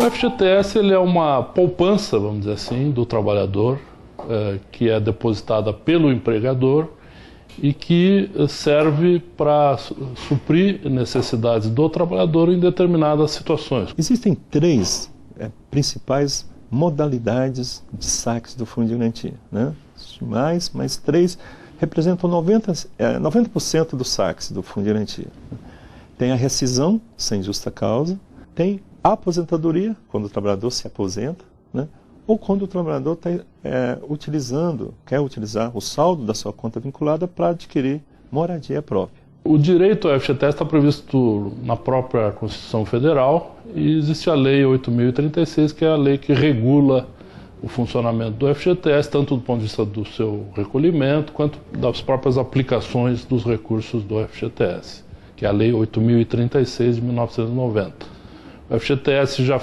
FGTS ele é uma poupança, vamos dizer assim, do trabalhador, que é depositada pelo empregador e que serve para suprir necessidades do trabalhador em determinadas situações. Existem três principais modalidades de saques do Fundo de Garantia, né? Mais três representam 90% dos saques do Fundo de Garantia. Tem a rescisão sem justa causa, tem a aposentadoria, quando o trabalhador se aposenta, né? Ou quando o trabalhador está quer utilizar o saldo da sua conta vinculada para adquirir moradia própria. O direito ao FGTS está previsto na própria Constituição Federal e existe a Lei 8.036, que é a lei que regula o funcionamento do FGTS, tanto do ponto de vista do seu recolhimento, quanto das próprias aplicações dos recursos do FGTS, que é a Lei 8.036 de 1990. O FGTS já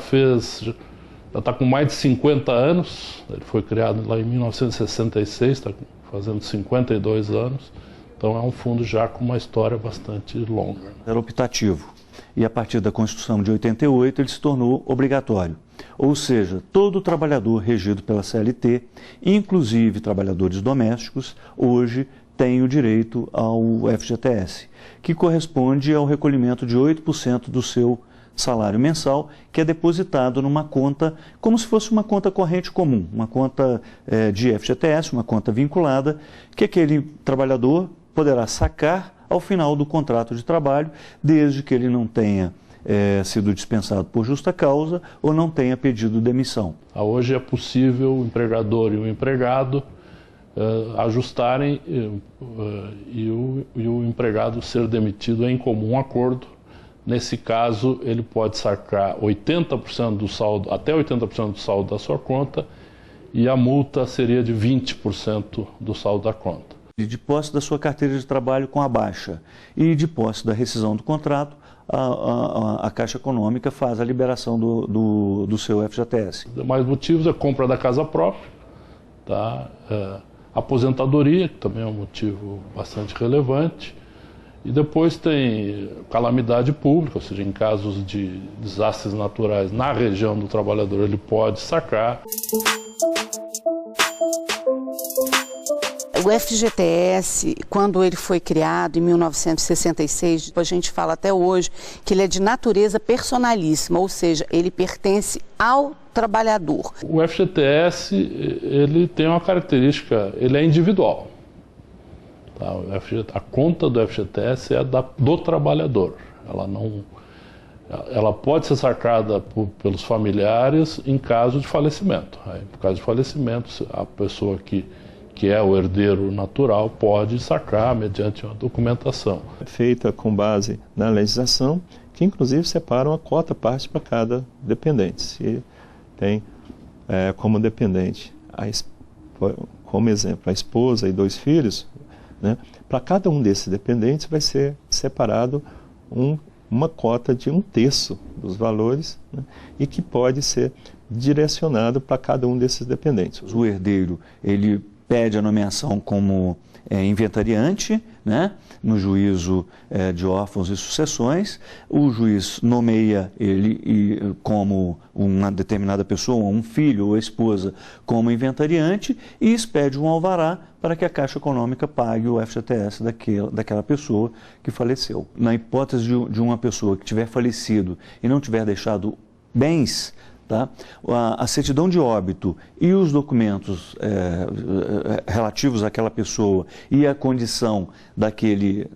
está com mais de 50 anos, ele foi criado lá em 1966, está fazendo 52 anos, então é um fundo já com uma história bastante longa. Era optativo e a partir da Constituição de 88 ele se tornou obrigatório. Ou seja, todo trabalhador regido pela CLT, inclusive trabalhadores domésticos, hoje tem o direito ao FGTS, que corresponde ao recolhimento de 8% do seu salário mensal, que é depositado numa conta, como se fosse uma conta corrente comum, uma conta de FGTS, uma conta vinculada, que aquele trabalhador poderá sacar ao final do contrato de trabalho, desde que ele não tenha sido dispensado por justa causa ou não tenha pedido demissão. Hoje é possível o empregador e o empregado ajustarem e o empregado ser demitido em comum acordo. Nesse caso, ele pode sacar 80% do saldo, até 80% do saldo da sua conta, e a multa seria de 20% do saldo da conta. De posse da sua carteira de trabalho com a baixa e de posse da rescisão do contrato, a Caixa Econômica faz a liberação do seu FGTS. Mais motivos é a compra da casa própria, tá? Aposentadoria, que também é um motivo bastante relevante. E depois tem calamidade pública, ou seja, em casos de desastres naturais na região do trabalhador, ele pode sacar. O FGTS, quando ele foi criado em 1966, a gente fala até hoje que ele é de natureza personalíssima, ou seja, ele pertence ao trabalhador. O FGTS, ele tem uma característica, ele é individual. Tá? A conta do FGTS é do trabalhador. Ela pode ser sacada pelos familiares em caso de falecimento. Aí, por caso de falecimento, a pessoa que é o herdeiro natural pode sacar mediante uma documentação. É feita com base na legislação, que inclusive separa uma cota parte para cada dependente. Se tem como dependente, como exemplo, a esposa e 2 filhos, né? Para cada um desses dependentes vai ser separado uma cota de 1/3 dos valores, né? E que pode ser direcionado para cada um desses dependentes. O herdeiro, ele pede a nomeação como inventariante, né, no juízo de órfãos e sucessões. O juiz nomeia ele como uma determinada pessoa, um filho ou a esposa, como inventariante e expede um alvará para que a Caixa Econômica pague o FGTS daquela pessoa que faleceu. Na hipótese de uma pessoa que tiver falecido e não tiver deixado bens, tá? A certidão de óbito e os documentos relativos àquela pessoa e a condição daquele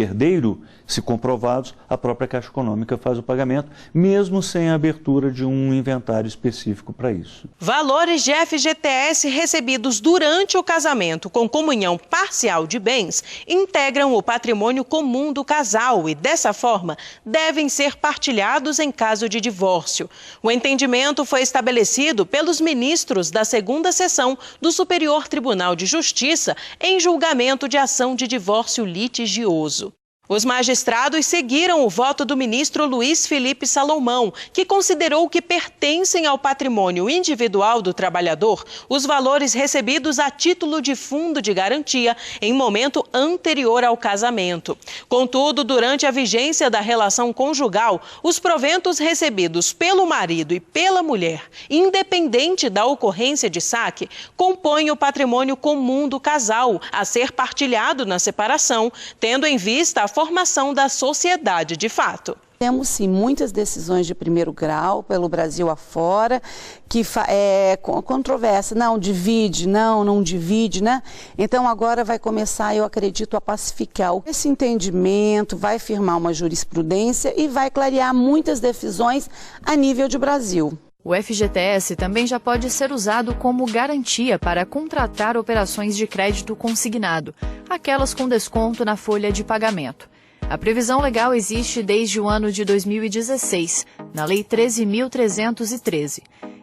herdeiro, se comprovados, a própria Caixa Econômica faz o pagamento, mesmo sem a abertura de um inventário específico para isso. Valores de FGTS recebidos durante o casamento com comunhão parcial de bens integram o patrimônio comum do casal e, dessa forma, devem ser partilhados em caso de divórcio. O entendimento foi estabelecido pelos ministros da 2ª Seção do Superior Tribunal de Justiça em julgamento de ação de divórcio litigioso. Os magistrados seguiram o voto do ministro Luiz Felipe Salomão, que considerou que pertencem ao patrimônio individual do trabalhador os valores recebidos a título de fundo de garantia em momento anterior ao casamento. Contudo, durante a vigência da relação conjugal, os proventos recebidos pelo marido e pela mulher, independente da ocorrência de saque, compõem o patrimônio comum do casal, a ser partilhado na separação, tendo em vista a formação da sociedade de fato. Temos, sim, muitas decisões de primeiro grau pelo Brasil afora, que é controvérsia, não divide, não divide, né? Então agora vai começar, eu acredito, a pacificar esse entendimento, vai firmar uma jurisprudência e vai clarear muitas decisões a nível de Brasil. O FGTS também já pode ser usado como garantia para contratar operações de crédito consignado, aquelas com desconto na folha de pagamento. A previsão legal existe desde o ano de 2016, na Lei 13.313.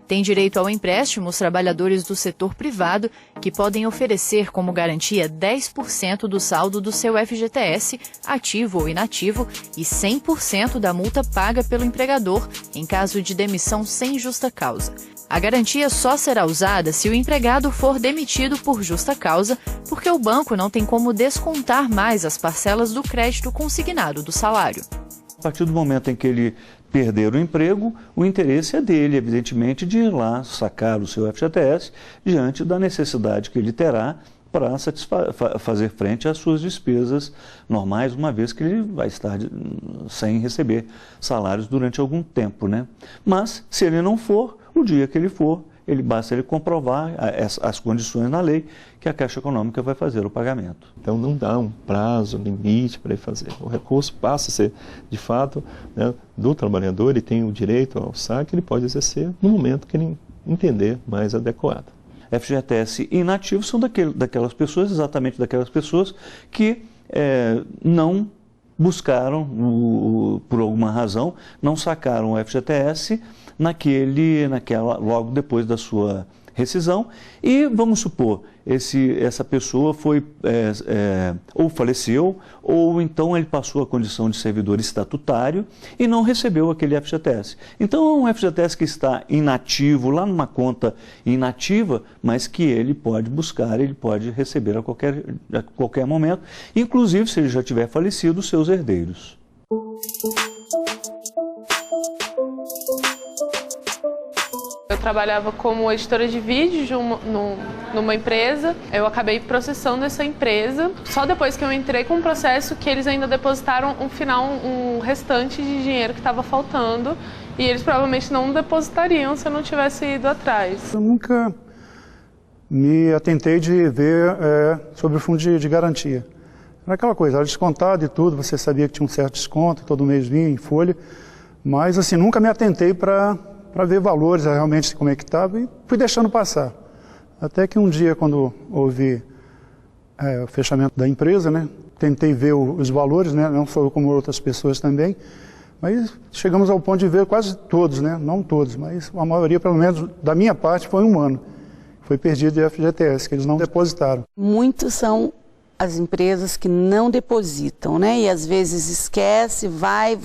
Tem direito ao empréstimo os trabalhadores do setor privado, que podem oferecer como garantia 10% do saldo do seu FGTS, ativo ou inativo, e 100% da multa paga pelo empregador em caso de demissão sem justa causa. A garantia só será usada se o empregado for demitido por justa causa, porque o banco não tem como descontar mais as parcelas do crédito consignado do salário. A partir do momento em que ele perder o emprego, o interesse é dele, evidentemente, de ir lá sacar o seu FGTS diante da necessidade que ele terá para fazer frente às suas despesas normais, uma vez que ele vai estar sem receber salários durante algum tempo, né? Mas, se ele não for, o dia que ele for, basta ele comprovar as condições na lei que a Caixa Econômica vai fazer o pagamento. Então não dá um prazo, limite para ele fazer. O recurso passa a ser, de fato, né, do trabalhador, ele tem o direito ao saque, ele pode exercer no momento que ele entender mais adequado. FGTS inativos são daquelas pessoas, exatamente daquelas pessoas que não buscaram, por alguma razão, não sacaram o FGTS logo depois da sua rescisão, e vamos supor, essa pessoa foi ou faleceu, ou então ele passou a condição de servidor estatutário e não recebeu aquele FGTS. Então é um FGTS que está inativo, lá numa conta inativa, mas que ele pode buscar, ele pode receber a qualquer momento, inclusive se ele já tiver falecido, os seus herdeiros. Eu trabalhava como editora de vídeo numa empresa. Eu acabei processando essa empresa. Só depois que eu entrei com o processo que eles ainda depositaram um restante de dinheiro que estava faltando. E eles provavelmente não depositariam se eu não tivesse ido atrás. Eu nunca me atentei de ver sobre o fundo de garantia. Era aquela coisa, era descontado e tudo, você sabia que tinha um certo desconto, todo mês vinha em folha. Mas assim, nunca me atentei para ver valores, realmente como é que estava, e fui deixando passar. Até que um dia, quando houve o fechamento da empresa, né, tentei ver os valores, né, não só eu como outras pessoas também, mas chegamos ao ponto de ver quase todos, né, não todos, mas a maioria, pelo menos da minha parte, foi um ano. Foi perdido de FGTS, que eles não depositaram. Muitos são as empresas que não depositam, né, e às vezes esquece, vai...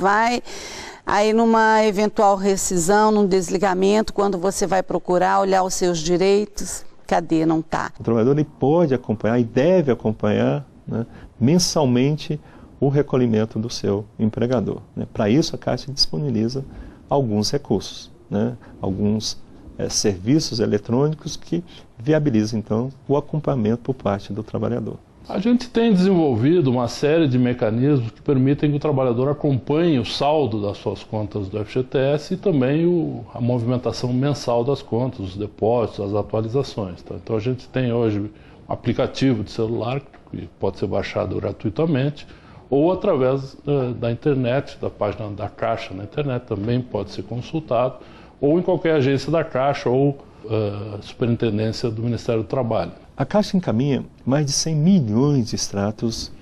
Aí numa eventual rescisão, num desligamento, quando você vai procurar olhar os seus direitos, cadê? Não está. O trabalhador ele pode acompanhar e deve acompanhar, né, mensalmente o recolhimento do seu empregador, né? Para isso a Caixa disponibiliza alguns recursos, né, alguns serviços eletrônicos que viabilizam então o acompanhamento por parte do trabalhador. A gente tem desenvolvido uma série de mecanismos que permitem que o trabalhador acompanhe o saldo das suas contas do FGTS e também a movimentação mensal das contas, os depósitos, as atualizações. Tá? Então a gente tem hoje um aplicativo de celular que pode ser baixado gratuitamente ou através da internet, da página da Caixa na internet também pode ser consultado, ou em qualquer agência da Caixa ou Superintendência do Ministério do Trabalho. A Caixa encaminha mais de 100 milhões de extratos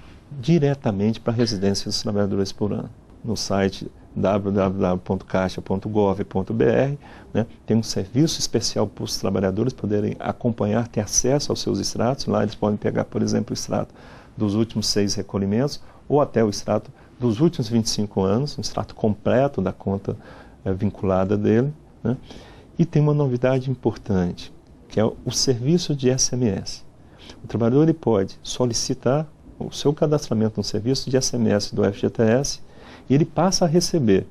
diretamente para residências dos trabalhadores por ano. No site www.caixa.gov.br, né, tem um serviço especial para os trabalhadores poderem acompanhar, ter acesso aos seus extratos. Lá eles podem pegar, por exemplo, o extrato dos últimos 6 recolhimentos ou até o extrato dos últimos 25 anos, um extrato completo da conta vinculada dele, né? E tem uma novidade importante, que é o serviço de SMS. O trabalhador ele pode solicitar o seu cadastramento no serviço de SMS do FGTS e ele passa a receber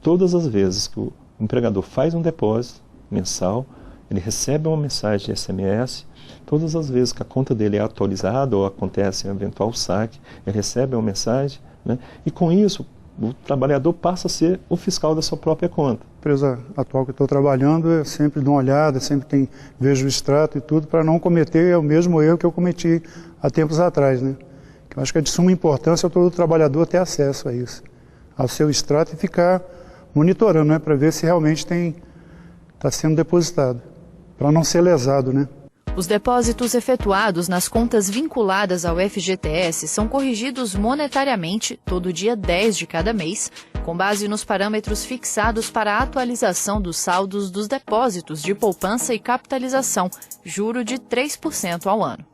todas as vezes que o empregador faz um depósito mensal, ele recebe uma mensagem de SMS, todas as vezes que a conta dele é atualizada ou acontece um eventual saque, ele recebe uma mensagem, né? E com isso o trabalhador passa a ser o fiscal da sua própria conta. A empresa atual que eu estou trabalhando, eu sempre dou uma olhada, sempre vejo o extrato e tudo, para não cometer o mesmo erro que eu cometi há tempos atrás, né? Eu acho que é de suma importância todo trabalhador ter acesso a isso, ao seu extrato, e ficar monitorando, né, para ver se realmente está sendo depositado, para não ser lesado, né? Os depósitos efetuados nas contas vinculadas ao FGTS são corrigidos monetariamente todo dia 10 de cada mês, com base nos parâmetros fixados para a atualização dos saldos dos depósitos de poupança e capitalização, juro de 3% ao ano.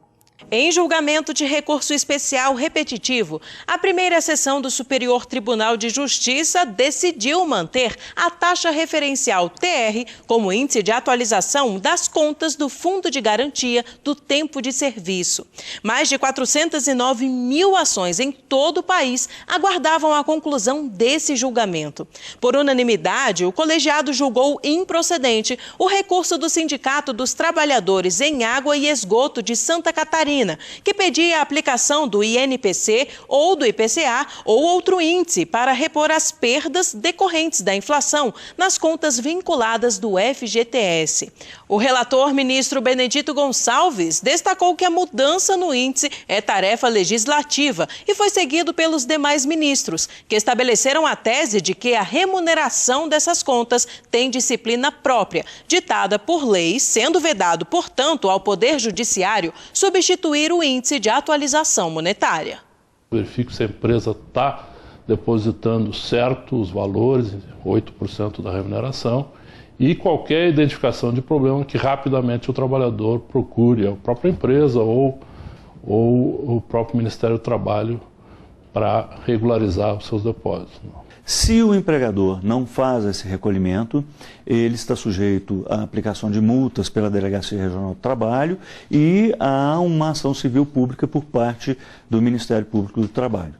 Em julgamento de recurso especial repetitivo, a primeira sessão do Superior Tribunal de Justiça decidiu manter a taxa referencial TR como índice de atualização das contas do Fundo de Garantia do Tempo de Serviço. Mais de 409 mil ações em todo o país aguardavam a conclusão desse julgamento. Por unanimidade, o colegiado julgou improcedente o recurso do Sindicato dos Trabalhadores em Água e Esgoto de Santa Catarina, que pedia a aplicação do INPC ou do IPCA ou outro índice para repor as perdas decorrentes da inflação nas contas vinculadas do FGTS. O relator, ministro Benedito Gonçalves, destacou que a mudança no índice é tarefa legislativa e foi seguido pelos demais ministros, que estabeleceram a tese de que a remuneração dessas contas tem disciplina própria, ditada por lei, sendo vedado, portanto, ao Poder Judiciário substituir o índice de atualização monetária. Verifico se a empresa está depositando certo os valores, 8% da remuneração, e qualquer identificação de problema que rapidamente o trabalhador procure a própria empresa ou o próprio Ministério do Trabalho para regularizar os seus depósitos. Se o empregador não faz esse recolhimento, ele está sujeito à aplicação de multas pela Delegacia Regional do Trabalho e a uma ação civil pública por parte do Ministério Público do Trabalho.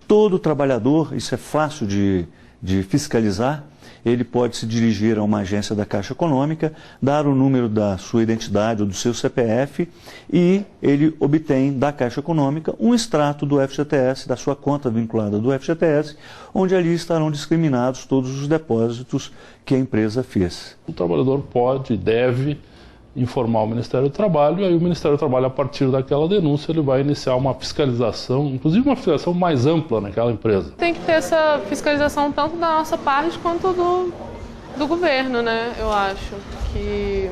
Todo trabalhador, isso é fácil de fiscalizar, ele pode se dirigir a uma agência da Caixa Econômica, dar o número da sua identidade ou do seu CPF e ele obtém da Caixa Econômica um extrato do FGTS, da sua conta vinculada do FGTS, onde ali estarão discriminados todos os depósitos que a empresa fez. O trabalhador pode e deve informar o Ministério do Trabalho, e aí o Ministério do Trabalho, a partir daquela denúncia, ele vai iniciar uma fiscalização, inclusive uma fiscalização mais ampla naquela empresa. Tem que ter essa fiscalização tanto da nossa parte quanto do governo, né? Eu acho que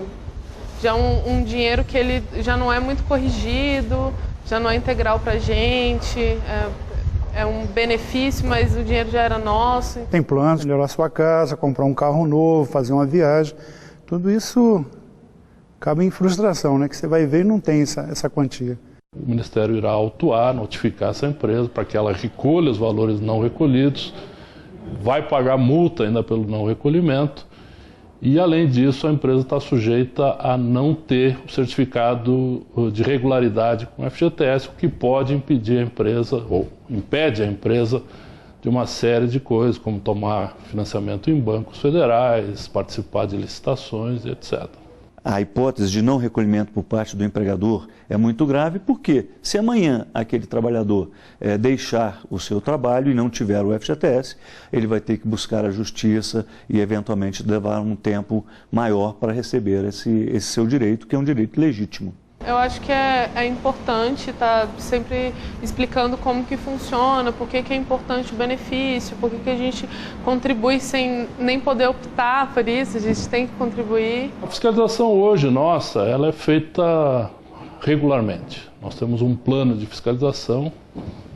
já é um dinheiro que ele já não é muito corrigido, já não é integral para a gente, é um benefício, mas o dinheiro já era nosso. Tem planos de melhorar sua casa, comprar um carro novo, fazer uma viagem, tudo isso acaba em frustração, né? Que você vai ver e não tem essa quantia. O Ministério irá autuar, notificar essa empresa para que ela recolha os valores não recolhidos, vai pagar multa ainda pelo não recolhimento e, além disso, a empresa está sujeita a não ter o certificado de regularidade com o FGTS, o que pode impedir a empresa, ou impede a empresa, de uma série de coisas, como tomar financiamento em bancos federais, participar de licitações, etc. A hipótese de não recolhimento por parte do empregador é muito grave, porque se amanhã aquele trabalhador deixar o seu trabalho e não tiver o FGTS, ele vai ter que buscar a justiça e eventualmente levar um tempo maior para receber esse seu direito, que é um direito legítimo. Eu acho que é importante estar sempre explicando como que funciona, por que é importante o benefício, por que a gente contribui sem nem poder optar por isso, a gente tem que contribuir. A fiscalização hoje, nossa, ela é feita regularmente. Nós temos um plano de fiscalização,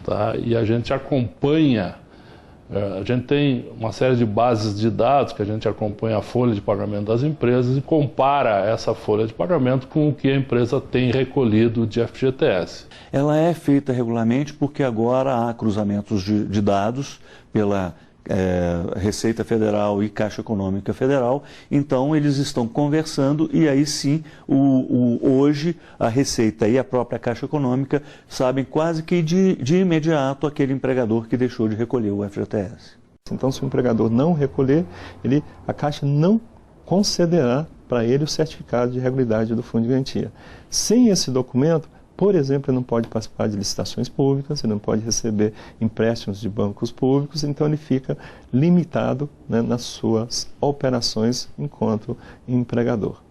tá? E a gente acompanha A gente tem uma série de bases de dados que a gente acompanha a folha de pagamento das empresas e compara essa folha de pagamento com o que a empresa tem recolhido de FGTS. Ela é feita regularmente porque agora há cruzamentos de dados pela Receita Federal e Caixa Econômica Federal, então eles estão conversando e aí sim, hoje a Receita e a própria Caixa Econômica sabem quase que de imediato aquele empregador que deixou de recolher o FGTS. Então, se o empregador não recolher, a Caixa não concederá para ele o certificado de regularidade do Fundo de Garantia. Sem esse documento, por exemplo, ele não pode participar de licitações públicas, ele não pode receber empréstimos de bancos públicos, então ele fica limitado, né, nas suas operações enquanto empregador.